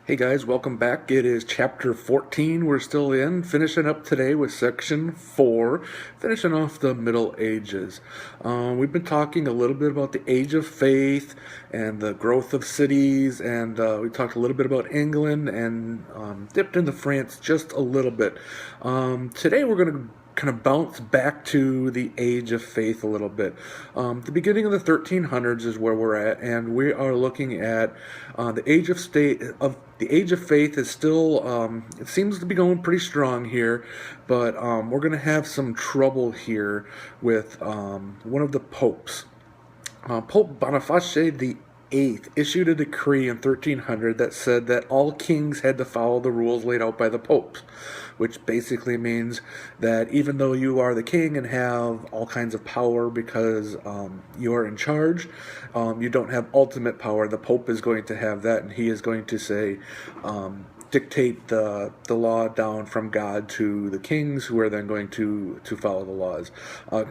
Hey guys, welcome back. It is chapter 14 we're still in, finishing up today with section 4, finishing off the Middle Ages. We've been talking a little bit about the Age of Faith and the growth of cities, and we talked a little bit about England and dipped into France just a little bit. Today we're going to kind of bounce back to the Age of Faith a little bit. The beginning of the 1300s is where we're at, and we are looking at the Age of State of the Age of Faith is still it seems to be going pretty strong here, but we're going to have some trouble here with one of the popes. Pope Boniface the VIII issued a decree in 1300 that said that all kings had to follow the rules laid out by the popes, which basically means that even though you are the king and have all kinds of power because you are in charge, you don't have ultimate power. The pope is going to have that, and he is going to say, dictate the law down from God to the kings, who are then going to follow the laws.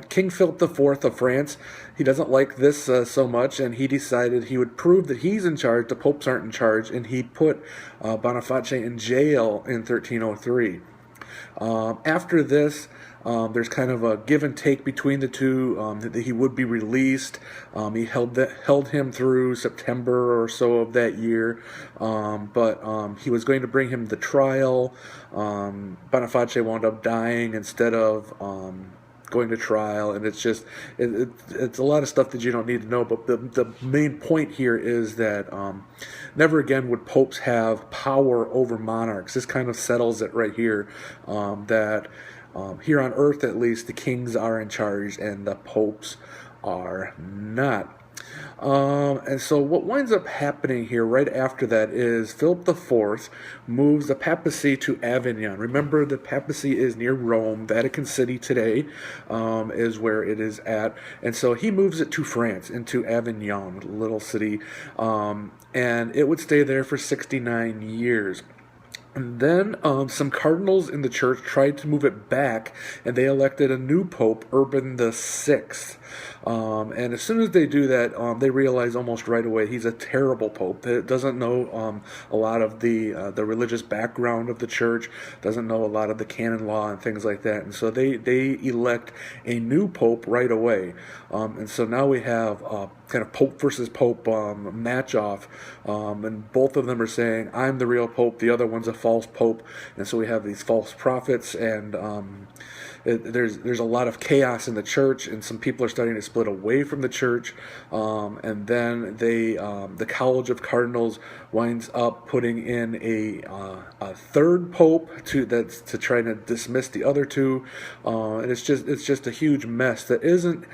King Philip IV of France, he doesn't like this so much, and he decided he would prove that he's in charge, the popes aren't in charge, and he put Boniface in jail in 1303. After this, there's kind of a give and take between the two. That he would be released. He held him through September or so of that year, but he was going to bring him the trial. Boniface wound up dying instead of going to trial, and it's just it's a lot of stuff that you don't need to know. But the main point here is that never again would popes have power over monarchs. This kind of settles it right here, that here on earth at least the kings are in charge and the popes are not. And so what winds up happening here right after that is Philip IV moves the papacy to Avignon. Remember, the papacy is near Rome. Vatican City today is where it is at. And so he moves it to France, into Avignon, a little city. And it would stay there for 69 years. And then some cardinals in the church tried to move it back, and they elected a new pope, Urban VI. And as soon as they do that, they realize almost right away he's a terrible pope that doesn't know a lot of the religious background of the church, doesn't know a lot of the canon law and things like that. And so they elect a new pope right away. And so now we have kind of pope versus pope match off, and both of them are saying, I'm the real pope, the other one's a false pope. And so we have these false prophets, and there's a lot of chaos in the church, and some people are starting to split away from the church. And then the College of Cardinals winds up putting in a third pope to try to dismiss the other two, and it's just a huge mess that isn't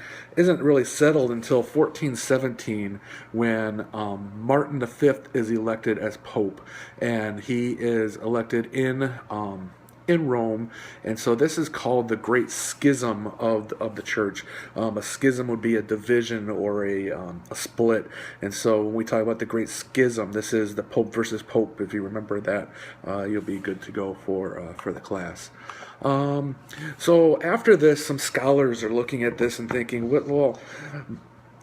really settled until 1417, when Martin V is elected as pope, and he is elected in Rome. And so this is called the Great Schism of the church. A schism would be a division or a split. And so when we talk about the Great Schism, this is the Pope versus Pope. If you remember that, you'll be good to go for the class. So after this, some scholars are looking at this and thinking, well,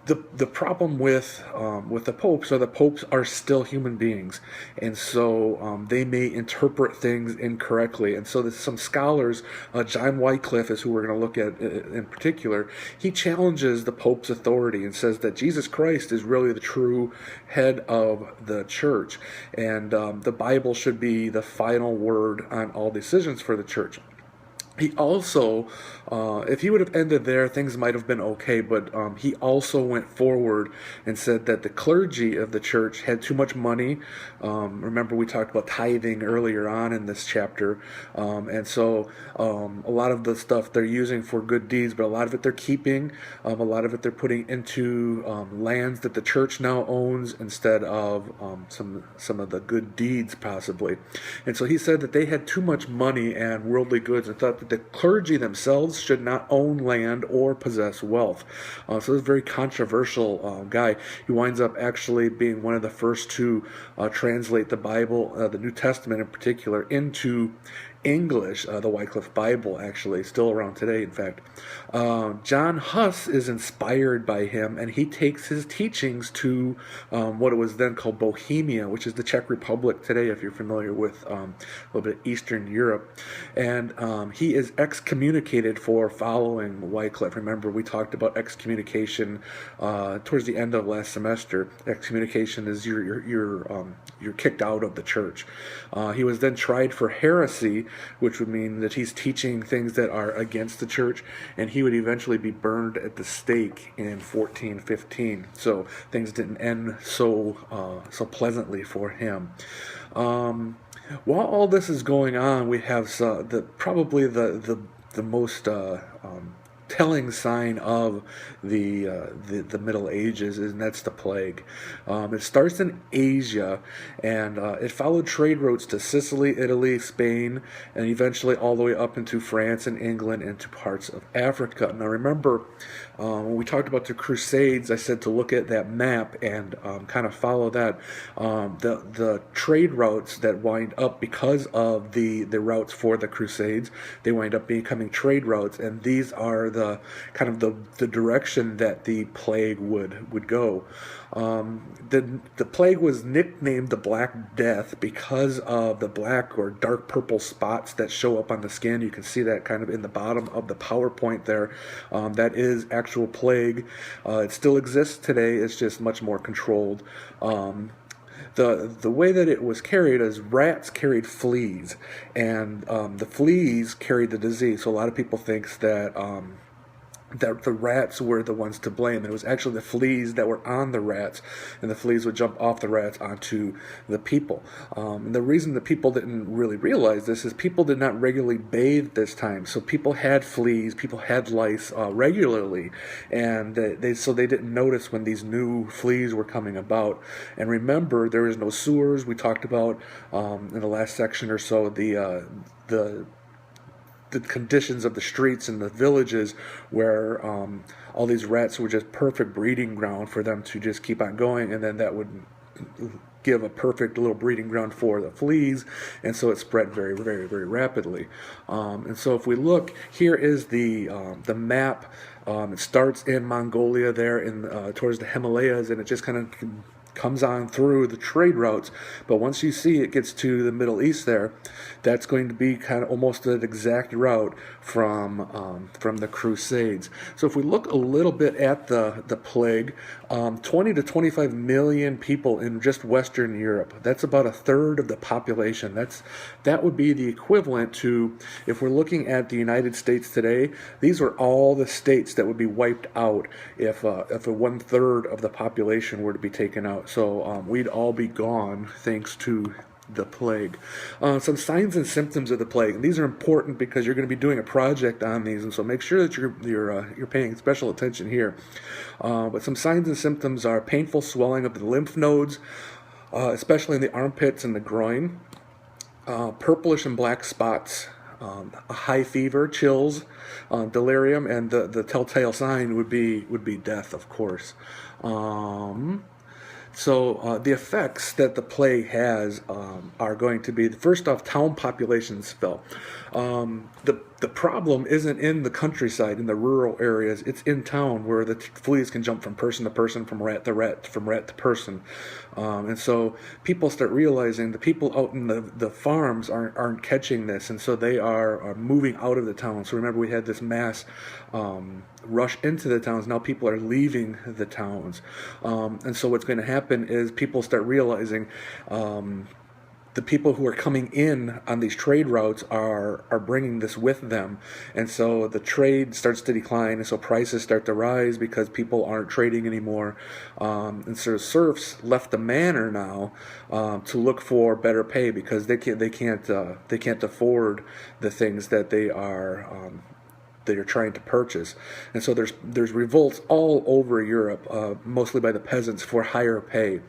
the problem with the popes are the popes are still human beings, and so they may interpret things incorrectly. And so there's some scholars, John Wycliffe is who we're going to look at in particular. He challenges the pope's authority and says that Jesus Christ is really the true head of the church, and the Bible should be the final word on all decisions for the church. He also, if he would have ended there, things might have been okay, but he also went forward and said that the clergy of the church had too much money. Remember, we talked about tithing earlier on in this chapter, and so a lot of the stuff they're using for good deeds, but a lot of it they're keeping, a lot of it they're putting into lands that the church now owns instead of some of the good deeds, possibly. And so he said that they had too much money and worldly goods, and thought that the clergy themselves should not own land or possess wealth. So this is a very controversial guy. He winds up actually being one of the first to translate the Bible, the New Testament in particular, into English, the Wycliffe Bible, actually, still around today, in fact. John Huss is inspired by him, and he takes his teachings to what it was then called Bohemia, which is the Czech Republic today, if you're familiar with a little bit of Eastern Europe. And he is excommunicated for following Wycliffe. Remember, we talked about excommunication towards the end of last semester. Excommunication is you're kicked out of the church. He was then tried for heresy, which would mean that he's teaching things that are against the church, and he would eventually be burned at the stake in 1415. So things didn't end so pleasantly for him. While all this is going on, we have probably the most telling sign of the Middle Ages, and that's the plague. It starts in Asia, and it followed trade routes to Sicily, Italy, Spain, and eventually all the way up into France and England and to parts of Africa. Now remember, when we talked about the Crusades, I said to look at that map and kind of follow that. The trade routes that wind up, because of the routes for the Crusades, they wind up becoming trade routes, and these are the kind of the direction that the plague would go. The plague was nicknamed the Black Death because of the black or dark purple spots that show up on the skin. You can see that kind of in the bottom of the PowerPoint there. That is actual plague. It still exists today. It's just much more controlled. The way that it was carried is rats carried fleas, and the fleas carried the disease. So a lot of people think that the rats were the ones to blame. It was actually the fleas that were on the rats, and the fleas would jump off the rats onto the people. And the reason that people didn't really realize this is people did not regularly bathe this time. So people had fleas, people had lice regularly, and so they didn't notice when these new fleas were coming about. And remember, there is no sewers. We talked about in the last section or so the conditions of the streets and the villages, where all these rats were just perfect breeding ground for them to just keep on going, and then that would give a perfect little breeding ground for the fleas, and so it spread very, very, very rapidly. And so if we look, here is the map. It starts in Mongolia there towards the Himalayas, and it just kind of comes on through the trade routes, but once you see it gets to the Middle East there, that's going to be kind of almost an exact route from the Crusades. So if we look a little bit at the plague, 20 to 25 million people in just Western Europe. That's about a third of the population. That would be the equivalent to, if we're looking at the United States today, these are all the states that would be wiped out if a 1/3 of the population were to be taken out. So we'd all be gone thanks to the plague. Some signs and symptoms of the plague. And these are important because you're going to be doing a project on these, and so make sure that you're paying special attention here. But some signs and symptoms are painful swelling of the lymph nodes, especially in the armpits and the groin, purplish and black spots, a high fever, chills, delirium, and the telltale sign would be death, of course. So the effects that the plague has are going to be, first off, town populations fell. The problem isn't in the countryside, in the rural areas. It's in town, where the fleas can jump from person to person, from rat to rat, from rat to person. And so people start realizing the people out in the farms aren't catching this, and so they are moving out of the town. So remember, we had this mass rush into the towns. Now people are leaving the towns. And so what's going to happen is people start realizing the people who are coming in on these trade routes are bringing this with them, and so the trade starts to decline, and so prices start to rise because people aren't trading anymore, and so serfs left the manor now to look for better pay because they can't afford the things that they are you're trying to purchase. And so there's revolts all over Europe, mostly by the peasants, for higher pay.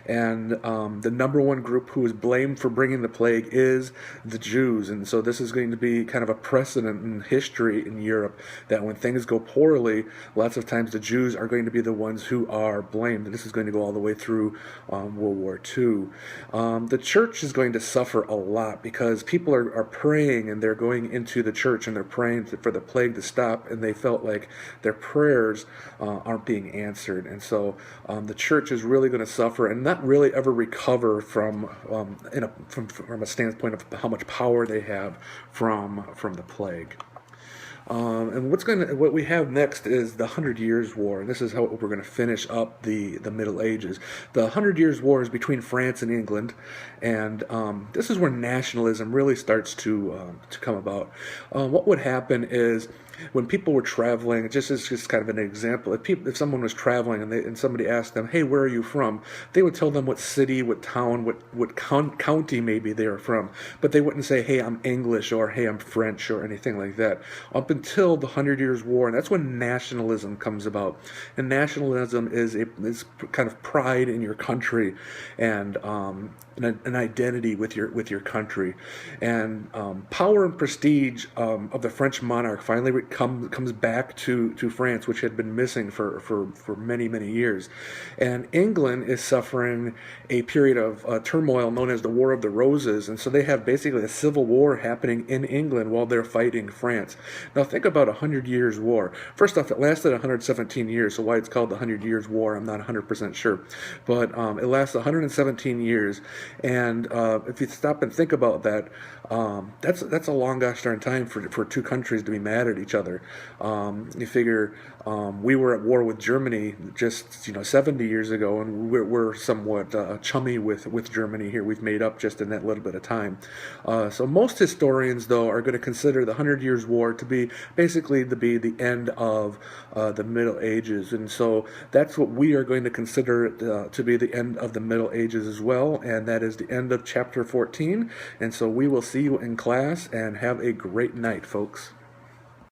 And the number one group who is blamed for bringing the plague is the Jews. And so this is going to be kind of a precedent in history in Europe, that when things go poorly, lots of times the Jews are going to be the ones who are blamed. And this is going to go all the way through World War II. The church is going to suffer a lot, because people are praying, and they're going into the church and they're praying for the plague to stop, and they felt like their prayers aren't being answered. And so the church is really going to suffer and not really ever recover from a standpoint of how much power they have from the plague. And what we have next is the 100 Years' War, and this is how we're going to finish up the Middle Ages. The 100 Years' War is between France and England, and this is where nationalism really starts to come about. What would happen is, when people were traveling, just as just kind of an example, if someone was traveling and somebody asked them, "Hey, where are you from?" they would tell them what city, what town, what county maybe they are from, but they wouldn't say, "Hey, I'm English," or "Hey, I'm French," or anything like that. Up until the 100 Years' War, and that's when nationalism comes about. And nationalism is kind of pride in your country, and an identity with your country, and power and prestige of the French monarch finally comes back to France, which had been missing for many years. And England is suffering a period of turmoil known as the War of the Roses, and so they have basically a civil war happening in England while they're fighting France. Now think about 100 Years' War. First off, it lasted 117 years, so why it's called the 100 Years' War, I'm not 100% sure, but it lasted 117 years. And if you stop and think about that, that's a long gosh darn time for two countries to be mad at each other. You figure we were at war with Germany just 70 years ago, and we're somewhat chummy with Germany here. We've made up just in that little bit of time. So most historians, though, are going to consider the 100 Years' War to be basically the end of the Middle Ages, and so that's what we are going to consider to be the end of the Middle Ages as well, and that is the end of chapter 14. And so we will see you in class, and have a great night, folks.